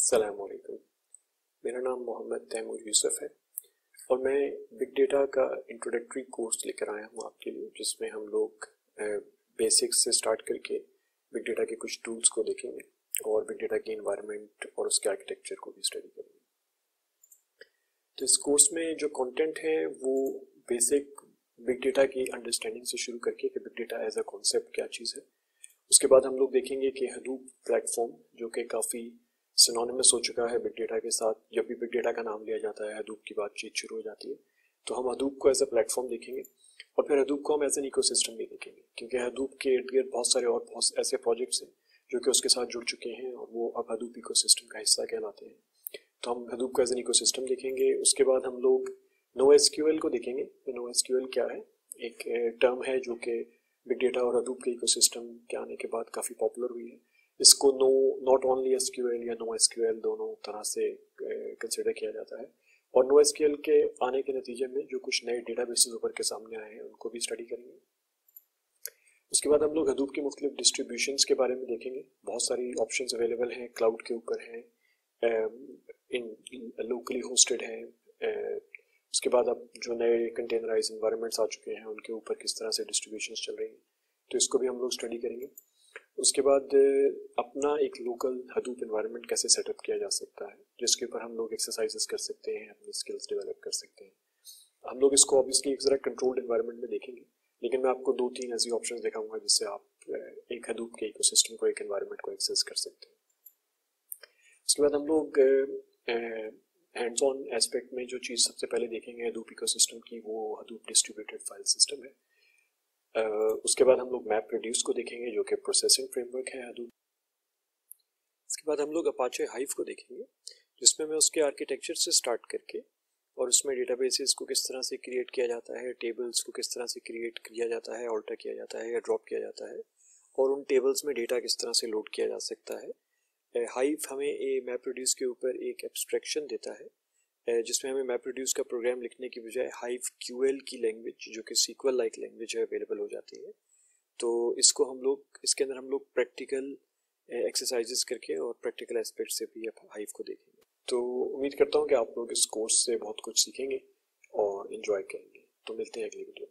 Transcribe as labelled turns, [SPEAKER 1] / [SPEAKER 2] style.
[SPEAKER 1] अस्सलाम वालेकुम। मेरा नाम मोहम्मद तैमूर यूसुफ है और मैं बिग डेटा का इंट्रोडक्टरी कोर्स लेकर आया हूँ आपके लिए, जिसमें हम लोग बेसिक्स से स्टार्ट करके बिग डेटा के कुछ टूल्स को देखेंगे और बिग डेटा के इन्वायरमेंट और उसके आर्किटेक्चर को भी स्टडी करेंगे। तो इस कोर्स में जो कंटेंट है वो बेसिक बिग डेटा की अंडरस्टैंडिंग से शुरू करके कि big data as a concept क्या चीज़ है। उसके बाद हम लोग देखेंगे कि हडूप प्लेटफॉर्म, जो कि काफ़ी सिनोनिमस हो चुका है बिग डेटा के साथ। जब भी बिग डेटा का नाम लिया जाता है हडूप की बातचीत शुरू हो जाती है। तो हम हडूप को एज अ प्लेटफॉर्म देखेंगे और फिर हडूप को हम एज एन इकोसिस्टम भी देखेंगे, क्योंकि हडूप के इर्द गिर्द बहुत सारे और बहुत ऐसे प्रोजेक्ट्स हैं जो कि उसके साथ जुड़ चुके हैं और वो अब हडूप इकोसिस्टम का हिस्सा कहलाते हैं। तो हम हडूप को एज एन इकोसिस्टम देखेंगे। उसके बाद हम लोग NoSQL को देखेंगे। NoSQL क्या है? एक टर्म है जो कि बिग डेटा और हडूप के इकोसिस्टम के आने के बाद काफ़ी पॉपुलर हुई है। इसको नॉट ओनली SQL या NoSQL दोनों तरह से कंसिडर किया जाता है। और NoSQL के आने के नतीजे में जो कुछ नए डेटाबेसेस ऊपर के सामने आए हैं उनको भी स्टडी करेंगे। उसके बाद हम लोग हडूप के मुख्तलिफ डिस्ट्रीब्यूशंस के बारे में देखेंगे। बहुत सारी ऑप्शंस अवेलेबल हैं, क्लाउड के ऊपर हैं, इन लोकली होस्टेड हैं। उसके बाद अब जो नए कंटेनराइज इन्वायरमेंट्स आ चुके हैं उनके ऊपर किस तरह से डिस्ट्रीब्यूशंस चल रही हैं, तो इसको भी हम लोग स्टडी करेंगे। उसके बाद अपना एक लोकल हडूप इन्वायरमेंट कैसे सेटअप किया जा सकता है, जिसके ऊपर हम लोग एक्सरसाइजेस कर सकते हैं, अपनी स्किल्स डेवलप कर सकते हैं। हम लोग इसको ऑब्वियसली एक ज़रा कंट्रोल्ड इन्वायरमेंट में देखेंगे, लेकिन मैं आपको 2-3 ऐसी ऑप्शंस दिखाऊंगा जिससे आप एक हडूप के इकोसिस्टम को, एक इन्वायरमेंट को एक्सेस कर सकते हैं। उसके बाद हम लोग हैंड्स ऑन एस्पेक्ट में जो चीज़ सबसे पहले देखेंगे हडूप इकोसिस्टम की, वो हडूप डिस्ट्रीब्यूटेड फाइल सिस्टम है। उसके बाद हम लोग मैप रिड्यूस को देखेंगे, जो कि प्रोसेसिंग फ्रेमवर्क है हडूप। इसके बाद हम लोग अपाचे हाइव को देखेंगे, जिसमें मैं उसके आर्किटेक्चर से स्टार्ट करके और उसमें डेटाबेसेस को किस तरह से क्रिएट किया जाता है, टेबल्स को किस तरह से क्रिएट किया जाता है, ऑल्टर किया जाता है या ड्रॉप किया जाता है, और उन टेबल्स में डेटा किस तरह से लोड किया जा सकता है। हाइव हमें मैप रिड्यूस के ऊपर एक एब्स्ट्रैक्शन देता है, जिसमें हमें मैप रिड्यूस का प्रोग्राम लिखने की बजाय हाइव QL की लैंग्वेज, जो कि SQL लाइक लैंग्वेज है, अवेलेबल हो जाती है। तो इसको हम लोग, इसके अंदर हम लोग प्रैक्टिकल एक्सरसाइजेस करके और प्रैक्टिकल एस्पेक्ट से भी हाइव को देखेंगे। तो उम्मीद करता हूँ कि आप लोग इस कोर्स से बहुत कुछ सीखेंगे और इन्जॉय करेंगे। तो मिलते हैं अगली वीडियो।